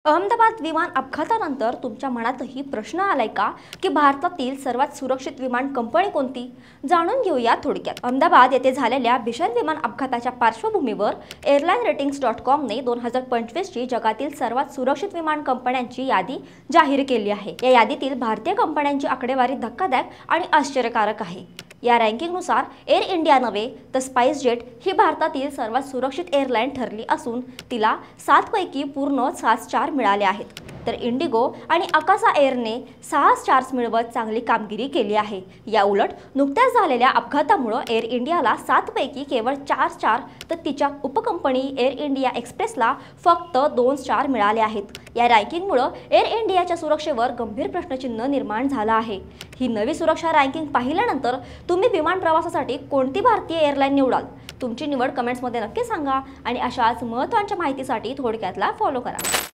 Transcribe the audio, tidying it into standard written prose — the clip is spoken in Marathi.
अहमदाबाद विमान अपघातानंतर तुमच्या मनातही प्रश्न आलाय का की भारतातील सर्वात सुरक्षित विमान कंपनी कोणती? जाणून घेऊया थोडक्यात। अहमदाबाद येथे झालेल्या भीषण विमान अपघाताच्या पार्श्वभूमीवर airlineratings.com ने 2025 ची जगातील सर्वात सुरक्षित विमान कंपन्यांची यादी जाहीर केली आहे। या यादीतील भारतीय कंपन्यांची आकडेवारी धक्कादायक आणि आश्चर्यकारक आहे। या रँकिंगनुसार एअर इंडिया नव्हे तर स्पाइसजेट ही भारतातील सर्वात सुरक्षित एअरलाइन ठरली असून तिला 7 पैकी पूर्ण 6 स्टार मिळाले आहेत, तर इंडिगो आणि अकासा एअरने 6 स्टार्स मिळवत चांगली कामगिरी केली आहे। या उलट नुकत्याच झालेल्या अपघातामुळे एअर इंडियाला 7 पैकी केवळ 4 स्टार तर तिच्या उपकंपनी एअर इंडिया एक्सप्रेसला फक्त 2 स्टार मिळाले आहेत। या रँकिंगमुळे एअर इंडियाच्या सुरक्षेवर गंभीर प्रश्नचिन्ह निर्माण झाला आहे। ही नवी सुरक्षा रँकिंग पाहिल्यानंतर तुम्ही विमान प्रवासासाठी कोणती भारतीय एअरलाइन निवडाल? तुमची निवड कमेंट्समध्ये नक्की सांगा आणि अशाच महत्त्वाच्या माहितीसाठी थोडक्यातला फॉलो करा।